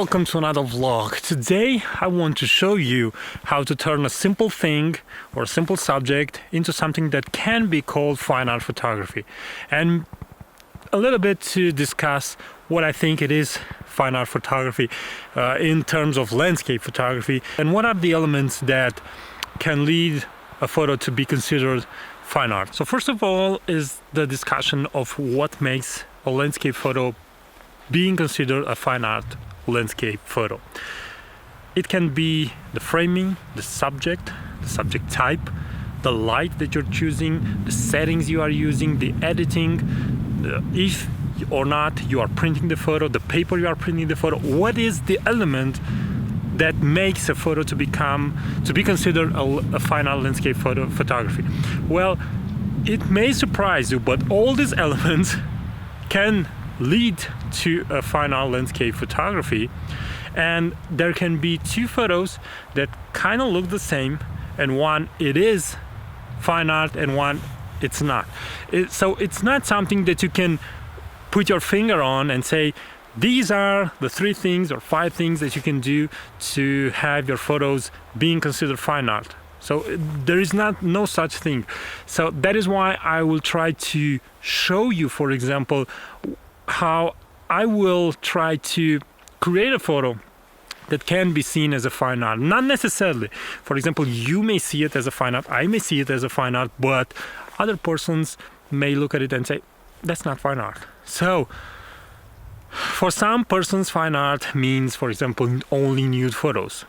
welcome to another vlog. Today I want to show you how to turn a simple thing or a simple subject into something that can be called fine art photography, and a little bit to discuss what I think it is fine art photography in terms of landscape photography, and what are the elements that can lead a photo to be considered fine art. So first of all is the discussion of what makes a landscape photo being considered a fine art landscape photo. It can be the framing, the subject type, the light that you're choosing, the settings you are using, the editing, if or not you are printing the photo, the paper you are printing the photo. What is the element that makes a photo to be considered a fine art landscape photography? Well, it may surprise you, but all these elements can lead to a fine art landscape photography, and there can be two photos that kind of look the same, and one it is fine art and one it's not. So it's not something that you can put your finger on and say these are the 3 things or 5 things that you can do to have your photos being considered fine art. So there is no such thing. So that is why I will try to show you, for example, how I will try to create a photo that can be seen as a fine art. Not necessarily. For example, you may see it as a fine art, I may see it as a fine art, but other persons may look at it and say, that's not fine art. So for some persons, fine art means, for example, only nude photos.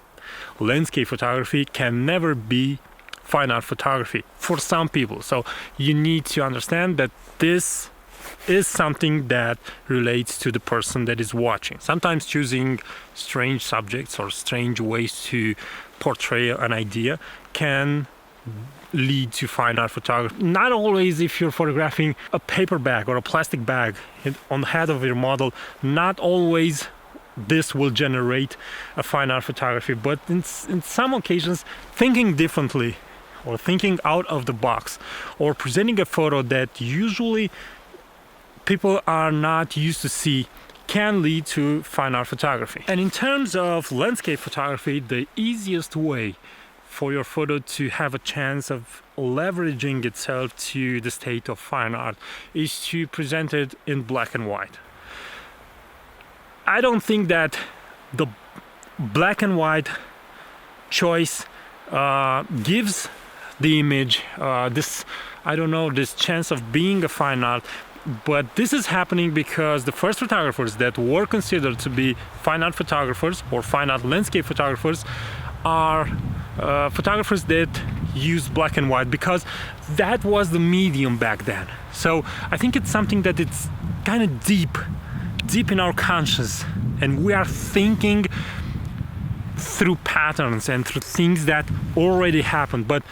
Landscape photography can never be fine art photography for some people. So you need to understand that this is something that relates to the person that is watching. Sometimes choosing strange subjects or strange ways to portray an idea can lead to fine art photography. Not always. If you're photographing a paper bag or a plastic bag on the head of your model, not always this will generate a fine art photography, but in some occasions, thinking differently or thinking out of the box or presenting a photo that usually people are not used to see can lead to fine art photography. And in terms of landscape photography, the easiest way for your photo to have a chance of leveraging itself to the state of fine art is to present it in black and white. I don't think that the black and white choice gives the image this chance of being a fine art. But this is happening because the first photographers that were considered to be fine art photographers or fine art landscape photographers are photographers that use black and white, because that was the medium back then. So I think it's something that it's kind of deep in our conscious, and we are thinking through patterns and through things that already happened. But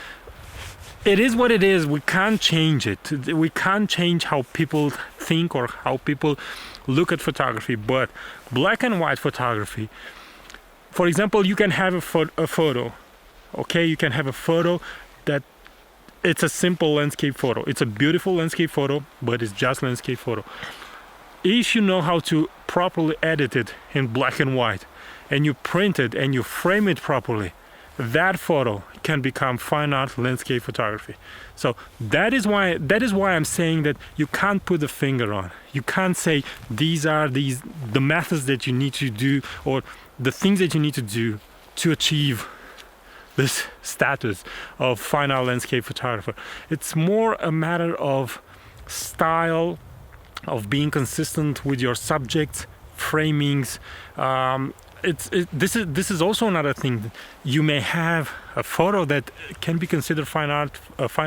it is what it is. We can't change it. We can't change how people think or how people look at photography. But black and white photography, for example, you can have a photo. Okay, you can have a photo that it's a simple landscape photo. It's a beautiful landscape photo, but it's just landscape photo. If you know how to properly edit it in black and white, and you print it and you frame it properly, that photo can become fine art landscape photography. So that is why I'm saying that you can't put the finger on. You can't say these are the methods that you need to do or the things that you need to do to achieve this status of fine art landscape photographer. It's more a matter of style, of being consistent with your subjects, framings. This is also another thing. You may have a photo that can be considered a fine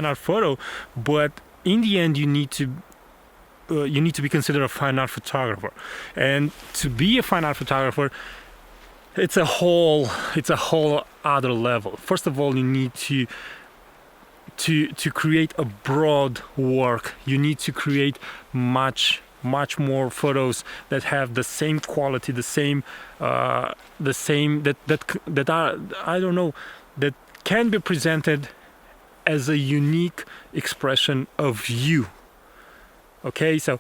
art photo, but in the end you need to be considered a fine art photographer. And to be a fine art photographer, it's a whole other level. First of all, you need to create a broad work. You need to create much more photos that have the same quality, that can be presented as a unique expression of you. Okay, so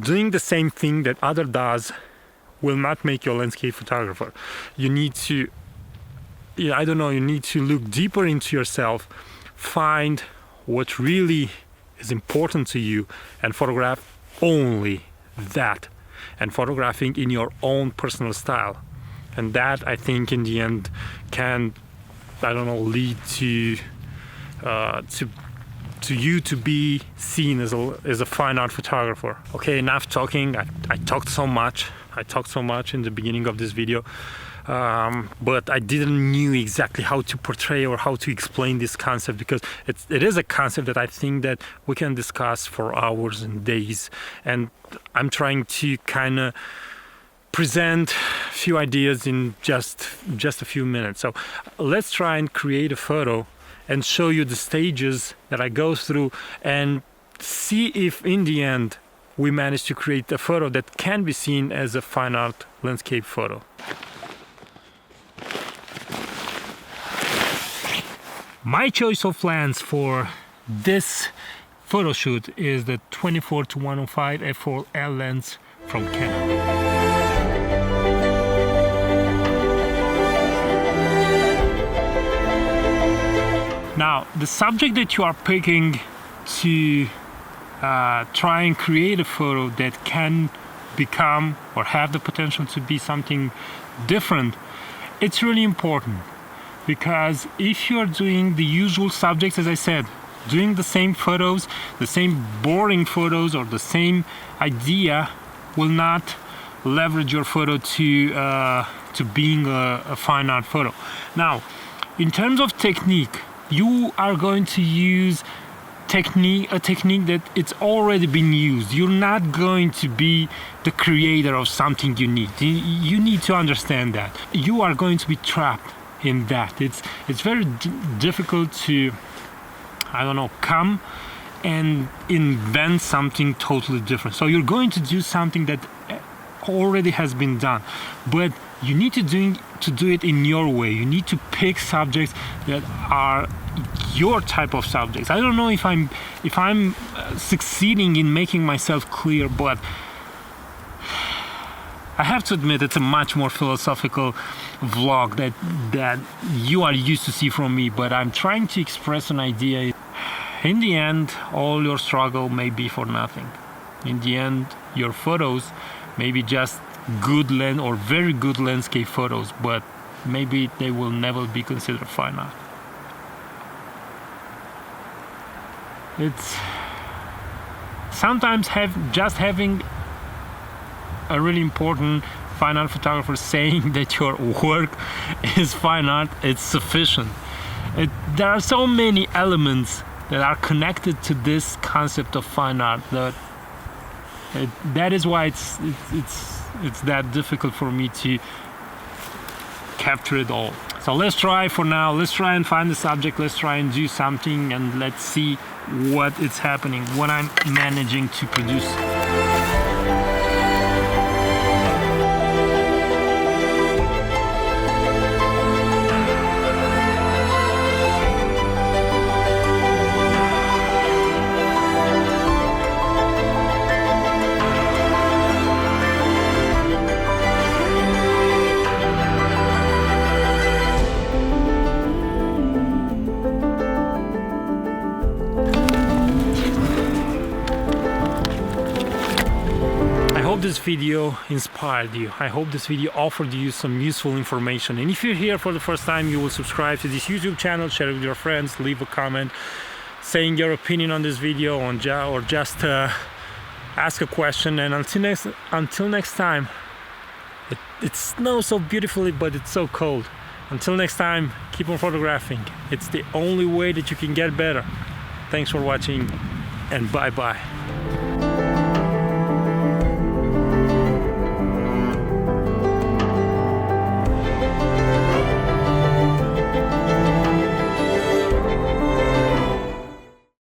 doing the same thing that other does will not make you a landscape photographer. You need to, I don't know, you need to look deeper into yourself, find what really is important to you, and photograph only that, and photographing in your own personal style. And that, I think, in the end can, I don't know, lead to you to be seen as a fine art photographer. Okay, enough talking. I talked so much. In the beginning of this video, but I didn't knew exactly how to portray or how to explain this concept, because it is a concept that I think that we can discuss for hours and days, and I'm trying to kind of present a few ideas in just a few minutes. So let's try and create a photo and show you the stages that I go through, and see if in the end we manage to create a photo that can be seen as a fine art landscape photo. My choice of lens for this photo shoot is the 24-105 f4L lens from Canon. Now, the subject that you are picking to try and create a photo that can become or have the potential to be something different, it's really important, because if you're doing the usual subjects, as I said, doing the same photos, the same boring photos, or the same idea will not leverage your photo to being a fine art photo. Now, in terms of technique, you are going to use a technique that it's already been used. You're not going to be the creator of something unique. You need to understand that. You are going to be trapped in that. It's very difficult to, I don't know, come and invent something totally different. So you're going to do something that already has been done, but you need to do it in your way. You need to pick subjects that are your type of subjects. I don't know if I'm succeeding in making myself clear, but I have to admit it's a much more philosophical vlog that you are used to see from me, but I'm trying to express an idea. In the end, all your struggle may be for nothing. In the end, your photos may be just good or very good landscape photos, but maybe they will never be considered fine art. It's sometimes having a really important fine art photographer saying that your work is fine art, it's sufficient. There are so many elements that are connected to this concept of fine art that is why it's that difficult for me to capture it all. So let's try for now. Let's try and find the subject. Let's try and do something, and let's see what is happening, what I'm managing to produce. This video inspired you. I hope this video offered you some useful information, and if you're here for the first time, you will subscribe to this YouTube channel, share it with your friends, leave a comment saying your opinion on this video, or just ask a question. And until next time, it snows so beautifully, but it's so cold. Until next time, keep on photographing. It's the only way that you can get better. Thanks for watching, and bye bye.